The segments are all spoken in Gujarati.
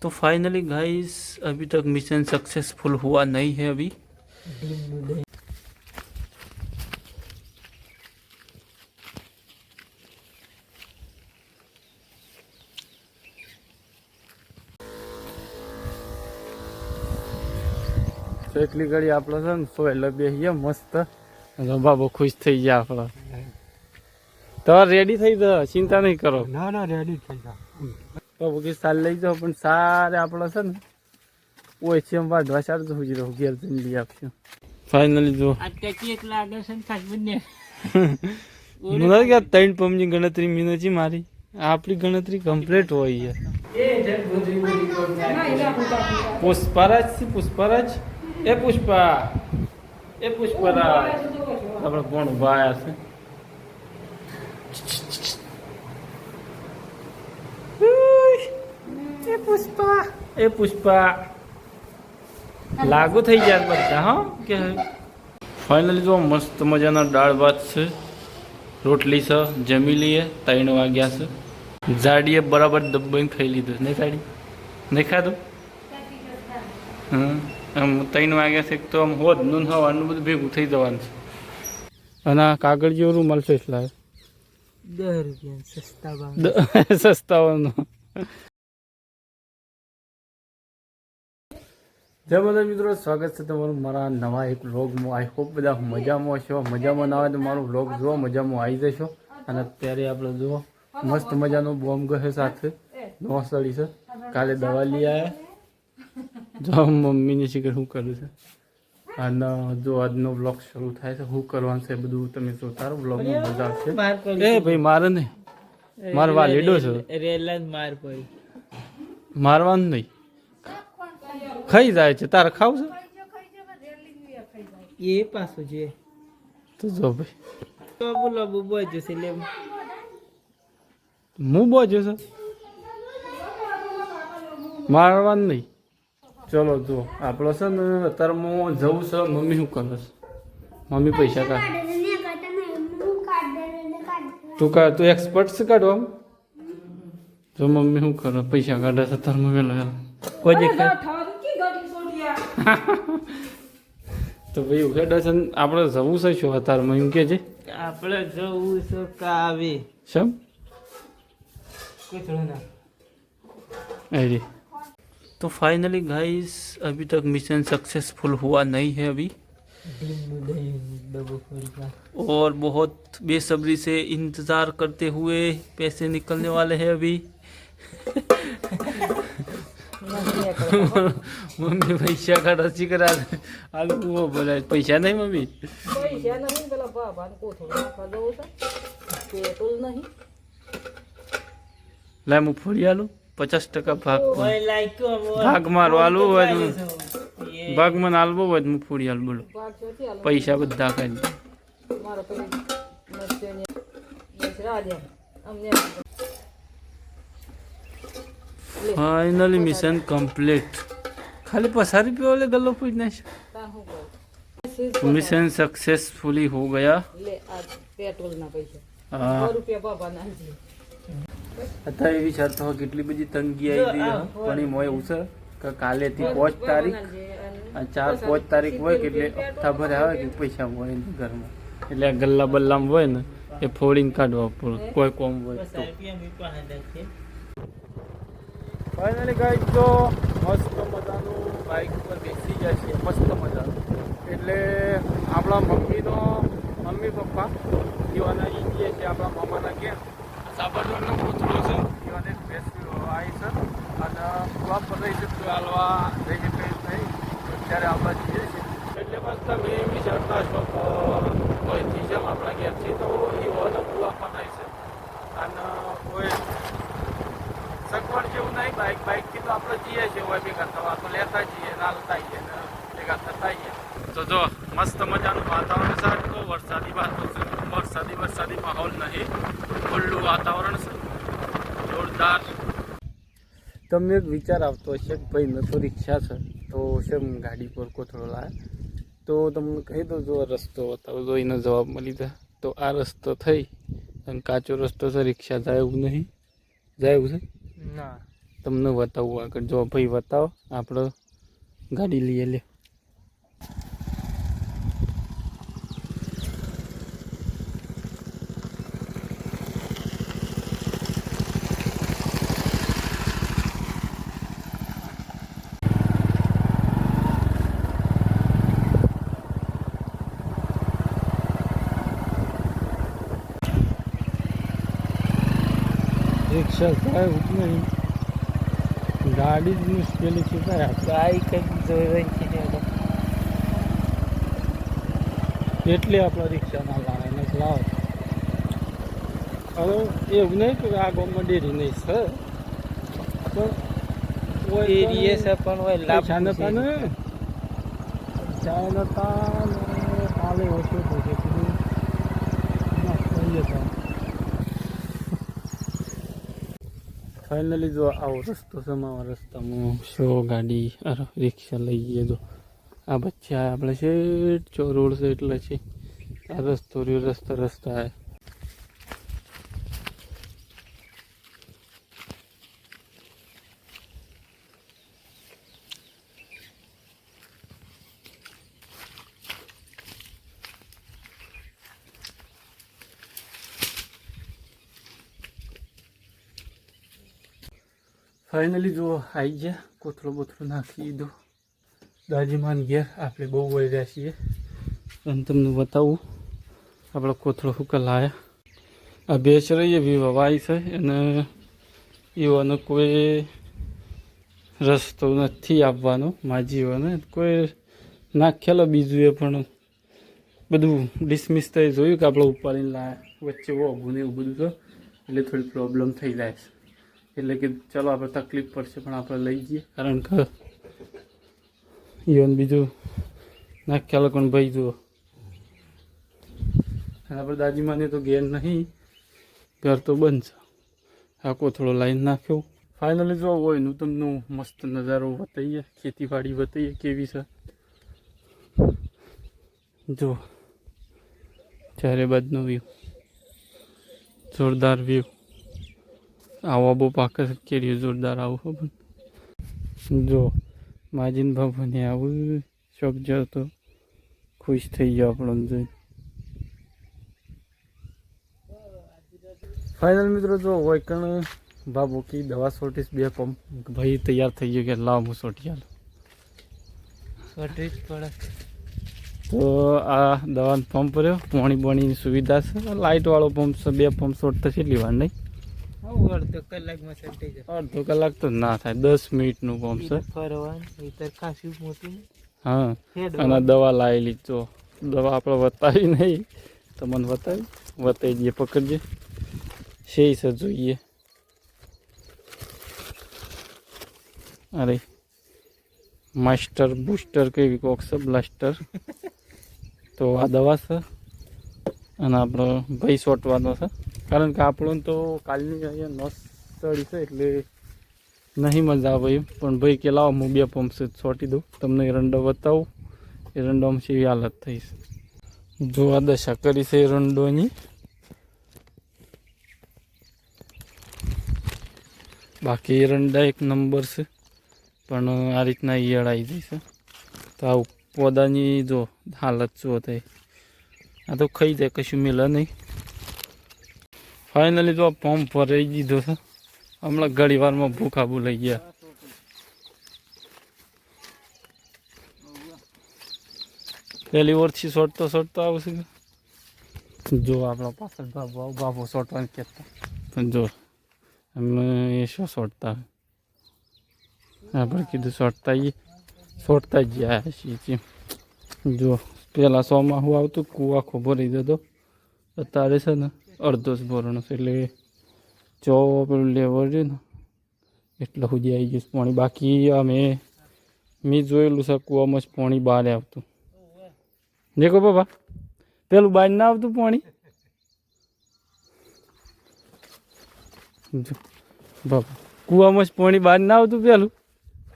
तो फाइनली गाइस अभी तक मिशन सक्सेसफुल हुआ नहीं है अभी। तो एकली घड़ी आप सोएला बेसीए मस्त बाबू खुश थी गया आप तो रेडी थी जाओ चिंता नहीं करो ना ना रेडी થઈ જા बाबू की साल लई जाओ पण सारे आपड़ा छे ने ओछी हम वाडवा चार जो जी रहो गेर दिन ली आपशो फाइनली जो આ ટેકી એક લાગે છે ને ખાસબન ને મને કે 3 પમની ગણતરી મીનોજી મારી આપણી ગણતરી કમ્પ્લીટ હોય છે પુષ્પરાજ એ પુષ્પા એ પુષ્પરાજ આપણે કોણ ભાયા છે એ પુષ્પા लागू थी जाए बदा हाँ के फाइनली जो मस्त मजाना दाळ भात से रोटली से जमी लीए 3 वाग्या से जाड़ीए बराबर दबाई खाई लीधु नहीं जाड़ी नहीं खाधु हाँ आम 3 वाग्या से तो आम होद नून हवानुं बधुं भेगुं थई जवानुं छे अने आ कागळियो रूमाल फेसला 10 રૂપિયા સસ્તા ભાવ સસ્તાવાનો जय माता मित्रों स्वागत है तमारू मारा नवा एक व्लॉग में। आई होप बधा मजा में छो मजा में ना आवे तो मारो व्लॉग जो मजा में आई जशो अने अत्यारे आपणे जो मस्त मजानो बॉम्ब गहे साथे नोसड़ी छे काले दवा लई आया जो मम्मी ने शिखर हूँ करूँ छे अने जो आजनो व्लॉग शुरू थाय छे हूँ करवानुं छे बधुं तमे जोता रहो व्लॉग में मजा आवशे ए भाई मारे नहीं मारवा लेडो छे રેલા માર પડી मारवानुं नहीं खाई जाए छे तारे खाव छे એ પાછો છે तो जो भाई તો બોલો બુબો જશે લે मुँह बोझे से मारवान नहीं चलो जो आप अतर जવું છે मम्मी शू करे मम्मी पैसा काढ तू एक्सपर्ट से काढवा जो मम्मी शू करे पैसा काढे છે તાર મમ્મી વેલા કોઈ દેખે તો ભાઈ ઉખેડા છે આપણે જવું છે શું અતાર મમ્મી કે છે આપણે જવું છે કાવે શમ કોઈ થોડું ના अरे तो फाइनली गाइस अभी तक मिशन सक्सेसफुल हुआ नहीं है अभी और बहुत बेसब्री से इंतज़ार करते हुए पैसे निकलने वाले हैं अभी मम्मी पैसा का रसी करा आलू वो बोला पैसा नहीं मम्मी પૈસા નહીં પેલા બાબાને કોથળું નાખવા જવું છે પેટ્રોલ નહીં ला मूँगफली आलू 50% भाग ઓય લાઈકો भाग मारो आलू भाग मन आलबो मूँगफली आलू बोलो पैसा बधा खाई મારો પેલી મરચેની મરચરા દે અમને फाइनली मिशन कंप्लीट खाली 50 रुपये वाले गल्लो पूछना તાર હું કહું मिशन सक्सेसफुली हो गया લે આ પેટ્રોલના પૈસા हाँ 100 રૂપિયા બાબા નાખી અત્યારે વિચારતો હોય કેટલી બધી તંગી આવી ગઈ છે પણ એમાં એવું છે કે કાલેથી 5 તારીખ અને 4-5 તારીખ હોય કે એટલે હપ્તા ભરે આવે કે પૈસા હોય ને ઘરમાં એટલે આ ગલ્લા બલ્લામાં હોય ને એ ફોડીને કાઢવા પડે કોઈ કોમ હોય તો ફાઇનલી ગાઈસ તો મસ્ત મજાનું બાઇક ઉપર બેસી જાય છે મસ્ત મજાનું એટલે આપણા મમ્મી પપ્પા એવાના એ જે છે આપણા મામાના ઘેર સાબરડોનો પૂતળો છે એવાને બેસી આવી છે અને કુવા પર રહી છે હાલવા રહી છે કંઈ નહીં અત્યારે આપણા જઈએ છીએ એટલે બસ તમે વિચારતા છો કોઈથી જેમ આપણા ઘેરથી તો એવાના કુવા પર રહી છે અને કોઈ સગવડ જેવું નહીં બાઇકથી તો આપણે જઈએ છીએ હોય ભેગા થવા તો લેતા જઈએ નાલતા આવીએ ને ભેગા થતા આવીએ તો જો મસ્ત મજાનું વાતાવરણ છે તો વરસાદી માહોલ નહીં ખુલ્લું વાતાવરણ છે જોરદાર તમને એક વિચાર આવતો હશે કે ભાઈ મેં તો રિક્ષા છે તો શેમ ગાડી પર કોથળો લાવે તો તમને કહી દો જો રસ્તો બતાવો જો એનો જવાબ મળી જાય તો આ રસ્તો થઈ અને કાચો રસ્તો છે રિક્ષા જાય એવું નહીં જાય એવું છે ના તમને બતાવું આગળ. જો ભાઈ બતાવો, આપણે ગાડી લઈએ લે. रिक्शा काय होत नाही, गाडीच मुश्किलीची काय ગાય કંઈક જોઈ રહી છે એટલે આપણા રિક્ષાના લાવે ને લાવે. હવે એવું નહીં કે આ ગામમાં ડેરી નહીં છે, પણ એરિયે છે પણ હોય લાભ પૈસા નતા ને, ચાય નતા ને હાલે ઓછું થશે કીધું કહીએ તો. ફાઇનલી જો આવો રસ્તો છે, આવા રસ્તામાં શો ગાડી રિક્ષા લઈએ. જો આ બચ્ચા આપણે છે ચો રોડ છે એટલે છે આ રસ્તો રહ્યો, રસ્તા હે. ફાઇનલી જો આવી ગયા, કોથળો બોથળો નાખી દીધો દાજીમાન ઘેર. આપણે બહુ વળી રહ્યા છીએ અને તમને બતાવું આપણે કોથળો હુકા લાયા. આ ભેંસ રહીએ વિવાવાઈ છે અને એવાનો કોઈ રસ્તો નથી આપવાનો માજીઓને, કોઈ નાખેલો બીજું એ પણ બધું ડિસમિસ થઈ જોયું કે આપણે ઉપાડીને લાયા. વચ્ચે ઓગું ને એવું બધું તો એટલે થોડી પ્રોબ્લેમ થઈ જાય છે, એટલે કે ચલો આપણે તકલીફ પડશે પણ આપણે લઈ જઈએ, કારણ કે ઈવન બીજું નાખ્યા પણ ભાઈ જુઓ. અને આપણે દાદીમાને તો ઘેર નહીં, ઘર તો બંધ છે. આ કોથળો લાઈન નાખ્યો. ફાઇનલી જો હોય તમને મસ્ત નજારો બતાવીએ, ખેતીવાડી બતાવીએ કેવી છે. જો ચારે બાજુનો વ્યૂ, જોરદાર વ્યૂ. આવો બહુ પાક કેરીઓ જોરદાર આવું ખબર. જો માજીન બાબુને આવું શોખ જો તો ખુશ થઈ ગયો આપણો જોઈ. ફાઇનલ મિત્રો જો હોય કણ બાબુ કી દવા છોટીશ 2 પંપ ભાઈ તૈયાર થઈ ગયો કે લાવ હું છોટી આલો સોટી જ પડે. તો આ દવાનો પંપ રહ્યો, પાણી બોણીની સુવિધા છે, લાઇટવાળો પંપ છે. 2 પંપ છોડતા કેટલી વાર નહીં, અડધો કલાકમાં છટી જાય. અડધો કલાક તો ના થાય, 10 મિનિટનું પંપ છે. ફરવાનું એ ખાસી મોટી. હા, અને દવા લાવેલી. તો દવા આપણે બતાવી નહીં, તો મને બતાવી દઈએ, પકડજે છે છે જોઈએ. અરે માસ્ટર બૂસ્ટર કેવી કોક છે, બ્લાસ્ટર. તો આ દવા છે અને આપણો ભાઈ છોટવાનો છે, કારણ કે આપણો તો કાલની અહીંયા નસ ચડી છે એટલે નહીં મજા આવે એમ. પણ ભાઈ કે લાવો હું 2 પંપ છે છોટી દઉં, તમને એરંડો બતાવું. એરંડોમાં કેવી હાલત થઈ છે, જો આ દશા કરી છે એરંડોની. બાકી એરંડા એક નંબર છે, પણ આ રીતના ઈયળ આવી જાય છે. તો આ પોદાની જો હાલત શું થઈ, આ તો ખાઈ જાય, કશું મિલે નહીં. ફાઇનલી તો આ પંપ ભરાઈ દીધો છે. હમણાં ઘણી વારમાં ભૂખાબુ લઈ ગયા. પહેલી વર્ષથી સોટતો આવશે. જો આપણા પાછળ બાબો સોટવાનું કહેતા, પણ જો અમે એ શું સોટતા, આપણે કીધું સોટતા જ ગયા છીએ. જો પહેલાં 100 માં હું આવતું કૂવા ખોબો રહી જતો, અત્યારે છે ને અડધો જ ભરણો છે, એટલે પેલું લેવર છે ને એટલે સુધી આવી ગયું પાણી. બાકી મેં જોયેલું છે કૂવામાં જ પાણી બહાર આવતું. દેખો બાબા, પેલું બહાર ના આવતું પાણી. જો બાબા, કૂવામાં જ પાણી બહાર ના આવતું, પેલું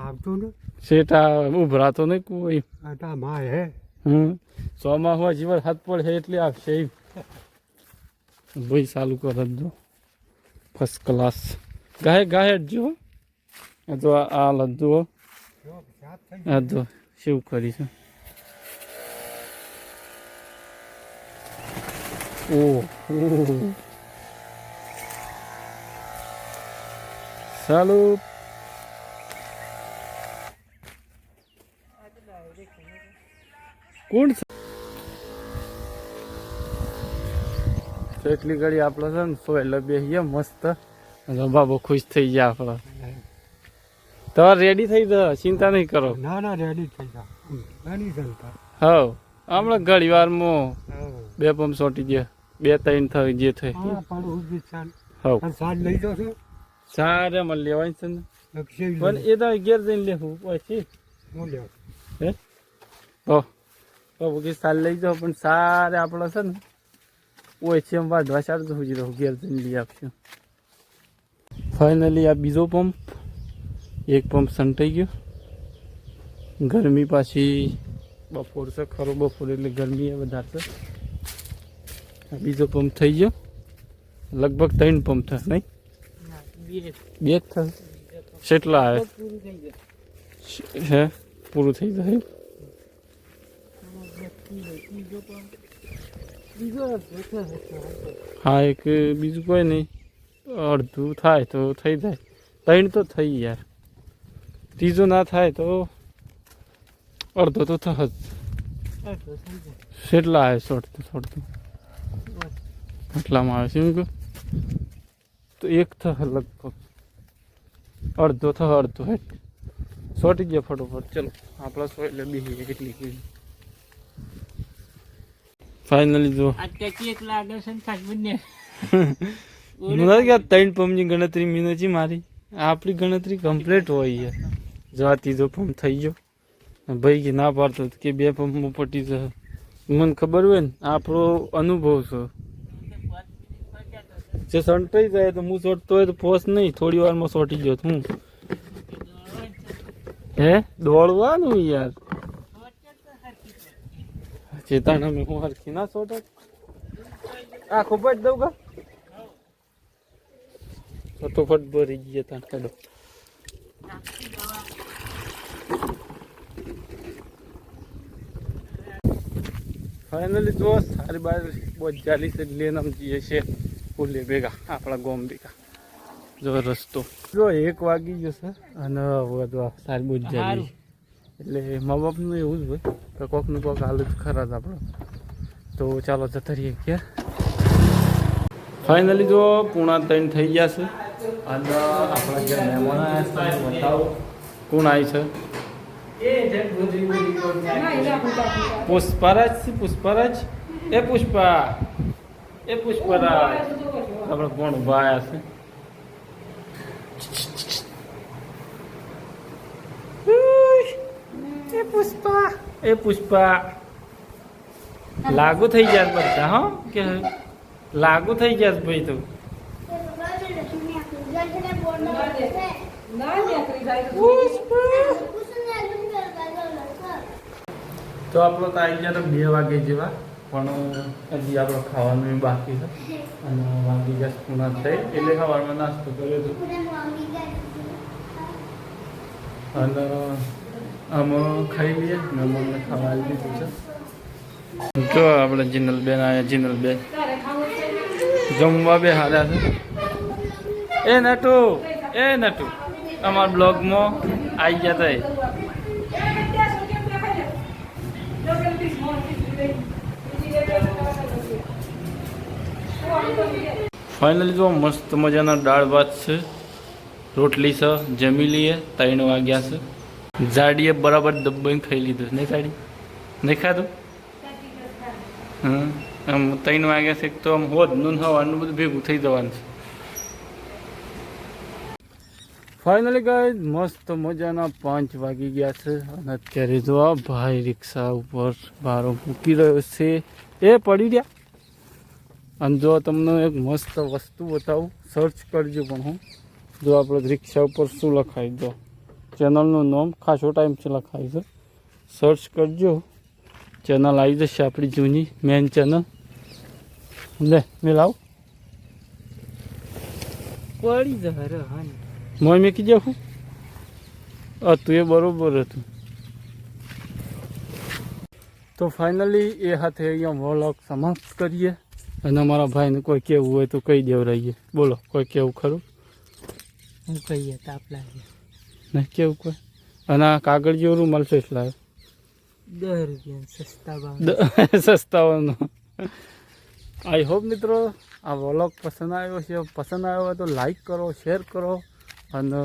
આવતું ને શેઠા ઉભરાતો નહીં કૂવો એમ. આટા માય હે 100 માં હોય જીવન હાથ પડે એટલે આવશે એમ. ભાઈ ચાલુ કર દો, ફર્સ્ટ ક્લાસ. ગાય જો આ જો આ લદ્દુ જો સાફ થઈ આ જો શું કરી છે ઓહ ચાલો કોણ છે તો એટલી ઘડી આપણે છે ને સોયલે બેસીએ મસ્ત અને બાબો ખુશ થઈ ગયા આપણે તમારે રેડી થઈ જાઓ ચિંતા નહીં કરો ના ના રેડી થઈ જા ઘણી જનતા હા હમણાં ઘડી વારમાં હા 2 પંપ સોટી ગયા 2-3 થઈ જે થઈ પણ ઉભી ચાલ હા અને સાજ લઈ જાવ છો સારે મને લેવાની છે ને લક્ષી પણ એ તો ઘેર જઈને લેવું પછી હું લેવ હે બાબુ કે સાલ લઈ જાઓ પણ સારે આપણે છે ને ઓય છે એમ વાઢવા ચાલતું હોય રહું ઘેર જઈને લઈ આપશું ફાઇનલી આ બીજો પંપ એક પંપ સંટાઈ ગયો ગરમી પાછી બપોર છે ખરો બપોર એટલે ગરમી વધારે છે આ બીજો પંપ થઈ ગયો લગભગ 3 પંપ થશે નહીં બે જ થશે કેટલા આવે હે પૂરું થઈ જાય હા એક બીજું કોઈ નહીં અડધું થાય તો થઈ જાય 3 તો થઈ યાર ત્રીજો ના થાય તો અડધો તો થશે જ કેટલા આવે છોડતું એટલામાં આવે છે એમ કહું તો એક થશે લગભગ અડધો થશે અડધો હેઠ સોટી ગયા ફટોફટ ચલો આપણા સો એટલે બીજી કેટલી કીધી ફાઇનલી જો મને કે 3 પંપની ગણતરી મીનોજી મારી આપણી ગણતરી કમ્પ્લીટ હોય યાર જો આ ત્રીજો પંપ થઈ ગયો ભાઈ કે ના પાડતો કે 2 પંપમાં પટી જશે મને ખબર હોય ને આપણો અનુભવ છે જે સંટાઈ જાય તો હું સોટતો હોય તો પોસ નહીં થોડી વારમાં સોટી ગયો હું હે દોડવાનું યાર ચેતાના મેં હું હરખી ના સોટ આ ખૂબ જ દઉં કા ફટોફટ ભરી ગયા તાં કાઢો ફાઇનલી જો સારી બાર બહુ ચાલી છે લઈને આમ જઈએ છીએ ફૂલે ભેગા આપણા ગોમ ભેગા જો રસ્તો જો 1 વાગી ગયો છે અને હવે તો સારી બહુ ચાલી એટલે મા બાપનું એવું જ હોય તો કોકનું કોક હાલ જ ખરા જ આપણો તો ચાલો જતા રહીએ ક્યાં ફાઇનલી જો 2:45 થઈ ગયા છે અને આપણા જે મહેમાન આવ્યા છે બતાવો કોણ આવી છે પુષ્પરાજ પુષ્પરાજ એ પુષ્પા એ પુષ્પરાજ આપણે કોણ ઉભા આવ્યા છે એ પુષ્પા લાગુ થઈ ગયા બધા હા કે લાગુ થઈ ગયા ભાઈ તો તો આપણો તો આવી ગયા તો 2 વાગે જેવા પણ હજી આપણો ખાવાનું બાકી છે અને વાગી ગયા પૂણા થઈ એટલે સવારમાં નાસ્તો કર્યો હતો અને આમાં ખાઈ લઈએ ને અમને ખાવા આવી દીધું છે જો આપણે જીનલબેન આવ્યા જીનલબેન જમવા બે હાર્યા છે એ નટુ અમારા બ્લોગમાં આવી ગયા હતા ફાઇનલી જો મસ્ત મજાના દાળ ભાત છે રોટલી છે જમી લઈએ 3 વાગ્યા છે જાડીએ બરાબર દબાઈને ખાઈ લીધું નહીં જાડી નહીં ખાધું આમ 3 વાગ્યા છે તો આમ હોદ નૂન હવાનું બધું ભેગું થઈ જવાનું છે ફાઇનલી ગાઈઝ મસ્ત મજાના 5 વાગી ગયા છે અને અત્યારે જો આ ભાઈ રિક્ષા ઉપર ભારો મૂકી રહ્યો છે એ પડી રહ્યા અને જો તમને એક મસ્ત વસ્તુ બતાવું સર્ચ કરજો પણ હું જો આપણે રિક્ષા ઉપર શું લખાઈ દો ચેનલનું નામ ખાસો ટાઈમ છે લખાય છે સર્ચ કરજો ચેનલ આવી જશે આપણી જૂની મેન ચેનલ લે મેં લાવ પડી જશે મોય મેં કીધું હું હતું એ બરોબર હતું. તો ફાઇનલી એ હાથે અહીંયા વ્લોગ સમાપ્ત કરીએ. અને અમારા ભાઈને કોઈ કહેવું હોય તો કહી દેવરાઈએ. બોલો, કોઈ કહેવું ખરું? હું કહીએ તાપ લાગે. નહીં કેવું કોઈ? અને આ કાગળિયો રૂમાલ છે એટલા 10 રૂપિયા સસ્તા ભાવ. સસ્તાવાનો. આઈ હોપ મિત્રો આ વ્લોગ પસંદ આવ્યો છે. પસંદ આવ્યો હોય તો લાઈક કરો, શેર કરો અને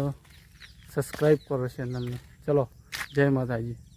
સબસ્ક્રાઈબ કરો ચેનલને. ચલો, જય માતાજી.